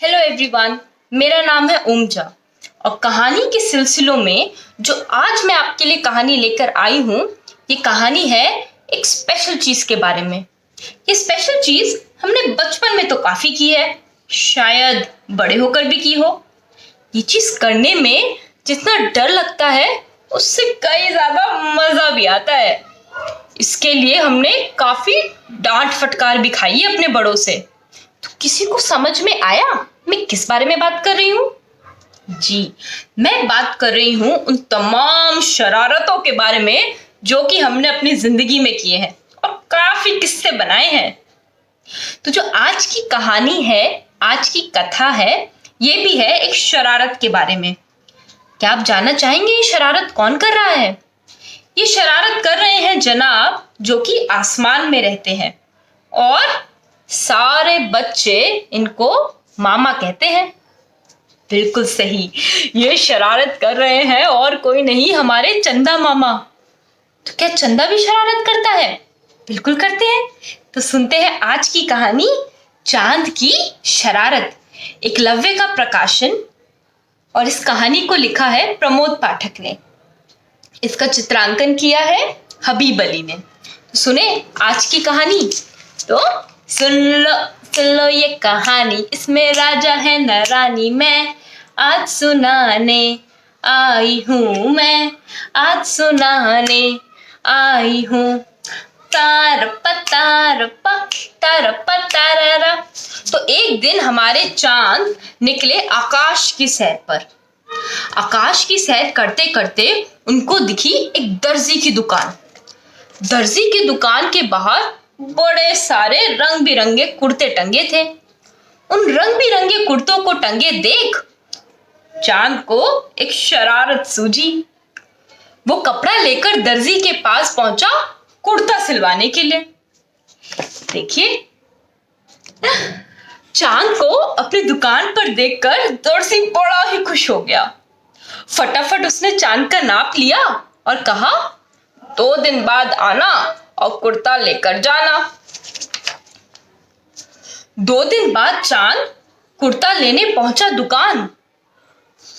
Hello everyone, मेरा नाम है ऊमजा और कहानी के सिलसिलों में जो आज मैं आपके लिए कहानी लेकर आई हूँ, ये कहानी है एक स्पेशल चीज के बारे में। ये स्पेशल चीज हमने बचपन में तो काफी की है, शायद बड़े होकर भी की हो। ये चीज करने में जितना डर लगता है उससे कई ज्यादा मजा भी आता है। इसके लिए हमने काफी डांट फटकार भी खाई है अपने बड़ों से। तो किसी को समझ में आया मैं किस बारे में बात कर रही हूँ? जी, मैं बात कर रही हूँ उन तमाम शरारतों के बारे में जो कि हमने अपनी जिंदगी में किए हैं और काफी किस्से बनाए हैं। तो जो आज की कहानी है, आज की कथा है, ये भी है एक शरारत के बारे में। क्या आप जानना चाहेंगे ये शरारत कौन कर रहा है? ये शरारत कर रहे हैं जनाब जो कि आसमान में रहते हैं और सारे बच्चे इनको मामा कहते हैं। बिल्कुल सही, ये शरारत कर रहे हैं और कोई नहीं, हमारे चंदा मामा। तो क्या चंदा भी शरारत करता है? बिल्कुल करते हैं। तो सुनते हैं आज की कहानी, चांद की शरारत। एकलव्य का प्रकाशन और इस कहानी को लिखा है प्रमोद पाठक ने। इसका चित्रांकन किया है हबीब अली ने। तो सुने आज की कहानी। तो सुन लो ये कहानी, इसमें राजा है न रानी। मैं आज सुनाने आई हूँ, मैं आज सुनाने आई हूँ। तार पतार पतार पतारा। तो एक दिन हमारे चांद निकले आकाश की सैर पर। आकाश की सैर करते करते उनको दिखी एक दर्जी की दुकान। दर्जी की दुकान के बाहर बड़े सारे रंग बिरंगे कुर्ते टंगे थे। उन रंग बिरंगे कुर्तों को टंगे देख चांद को एक शरारत सूझी। वो कपड़ा लेकर दर्जी के पास पहुंचा कुर्ता सिलवाने के लिए। देखिए, चांद को अपनी दुकान पर देखकर दर्जी बड़ा ही खुश हो गया। फटाफट उसने चांद का नाप लिया और कहा, 2 दिन बाद आना और कुर्ता लेकर जाना। 2 दिन बाद चांद कुर्ता लेने पहुंचा दुकान।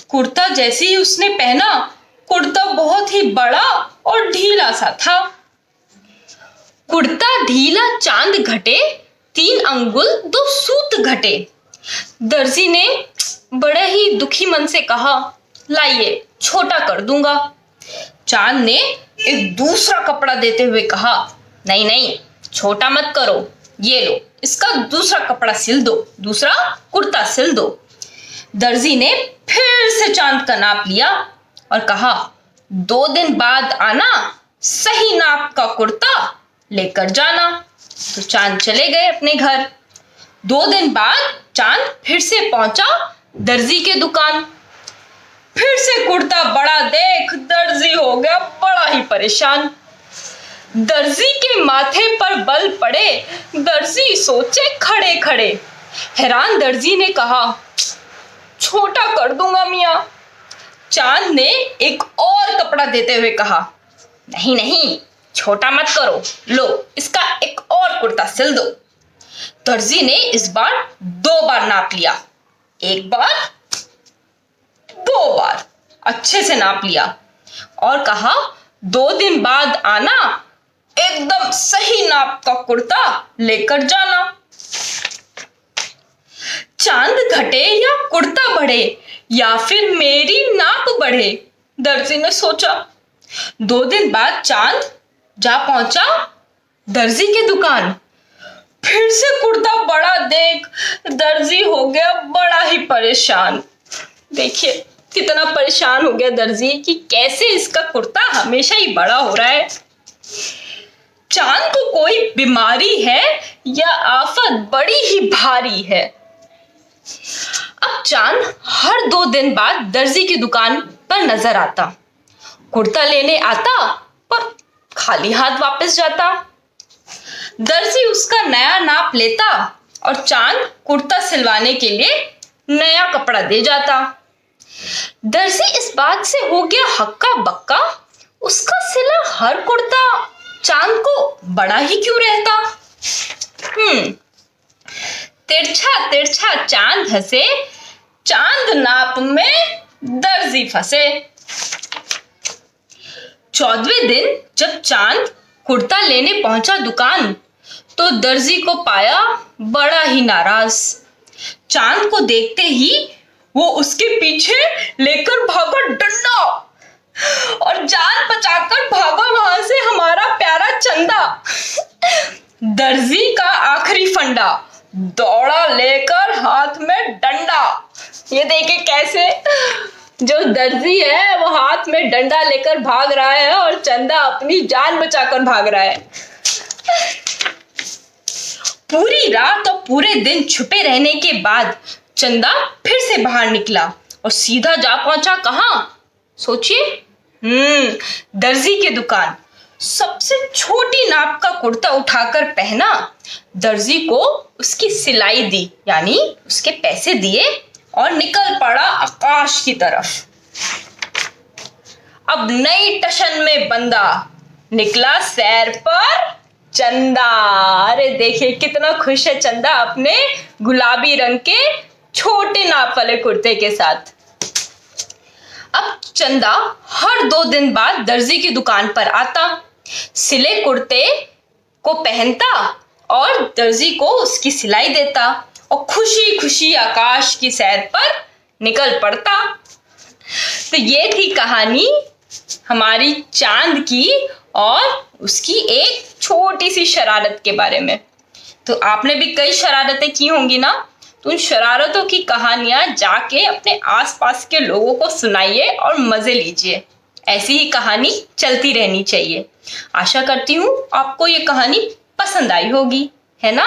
कुर्ता जैसे ही उसने पहना, कुर्ता बहुत ही बड़ा और ढीला सा था। कुर्ता ढीला चांद घटे, 3 अंगुल 2 सूत घटे। दर्जी ने बड़े ही दुखी मन से कहा, लाइए छोटा कर दूंगा। चांद ने एक दूसरा कपड़ा देते हुए कहा, नहीं नहीं, छोटा मत करो, ये लो, इसका दूसरा कपड़ा सिल दो, दूसरा कुर्ता सिल दो। दर्जी ने फिर से चांद का नाप लिया और कहा, 2 दिन बाद आना, सही नाप का कुर्ता लेकर जाना। तो चांद चले गए अपने घर। 2 दिन बाद चांद फिर से पहुंचा दर्जी के दुकान। फिर से कुर्ता बड़ा देख दर्जी हो गया बड़ा ही परेशान। दर्जी के माथे पर बल पड़े। दर्जी सोचे खड़े खड़े। हैरान दर्जी ने कहा, छोटा कर दूंगा मियां। चांद ने एक और कपड़ा देते हुए कहा, नहीं नहीं, छोटा मत करो, लो, इसका एक और कुर्ता सिल दो। दर्जी ने इस बार 2 बार नाप लिया। 1 बार, 2 बार अच्छे से नाप लिया और कहा, 2 दिन बाद आना, एकदम सही नाप का कुर्ता लेकर जाना। चांद घटे या कुर्ता बढ़े या फिर मेरी नाप बढ़े, दर्जी ने सोचा। 2 दिन बाद चांद जा पहुंचा दर्जी के दुकान। फिर से कुर्ता बड़ा देख दर्जी हो गया बड़ा ही परेशान। देखिए कितना परेशान हो गया दर्जी कि कैसे इसका कुर्ता हमेशा ही बड़ा हो रहा है। चांद को कोई बीमारी है या आफत बड़ी ही भारी है। अब चांद हर 2 दिन बाद दर्जी की दुकान पर नजर आता। कुर्ता लेने आता पर खाली हाथ वापस जाता। दर्जी उसका नया नाप लेता और चांद कुर्ता सिलवाने के लिए नया कपड़ा दे जाता। दर्जी इस बात से हो गया हक्का बक्का, उसका सिला हर कुर्ता चांद को बड़ा ही क्यों रहता। तिरछा तिरछा चांद हंसे, चांद नाप में दर्जी फंसे। 14वें दिन जब चांद कुर्ता लेने पहुंचा दुकान, तो दर्जी को पाया बड़ा ही नाराज। चांद को देखते ही वो उसके पीछे लेकर भागा डंडा, और जान बचाकर भागा वहां से हमारा प्यारा चंदा। दर्जी का आखिरी फंडा, दौड़ा लेकर हाथ में डंडा। ये देखे कैसे जो दर्जी है वो हाथ में डंडा लेकर भाग रहा है और चंदा अपनी जान बचाकर भाग रहा है। पूरी रात और पूरे दिन छुपे रहने के बाद चंदा फिर से बाहर निकला और सीधा जा पहुंचा कहां? सोचिए, दर्जी की दुकान। सबसे छोटी नाप का कुर्ता उठाकर पहना, दर्जी को उसकी सिलाई दी, यानी उसके पैसे दिए और निकल पड़ा आकाश की तरफ। अब नई टशन में बंदा, निकला सैर पर चंदा। अरे देखिए कितना खुश है चंदा अपने गुलाबी रंग के छोटे नाप वाले कुर्ते के साथ। अब चंदा हर 2 दिन बाद दर्जी की दुकान पर आता, सिले कुर्ते को पहनता और दर्जी को उसकी सिलाई देता और खुशी खुशी आकाश की सैर पर निकल पड़ता। तो ये थी कहानी हमारी चांद की और उसकी एक छोटी सी शरारत के बारे में। तो आपने भी कई शरारतें की होंगी ना, तो उन शरारतों की कहानियां जाके अपने आसपास के लोगों को सुनाइए और मजे लीजिए। ऐसी ही कहानी चलती रहनी चाहिए। आशा करती हूँ आपको ये कहानी पसंद आई होगी, है ना?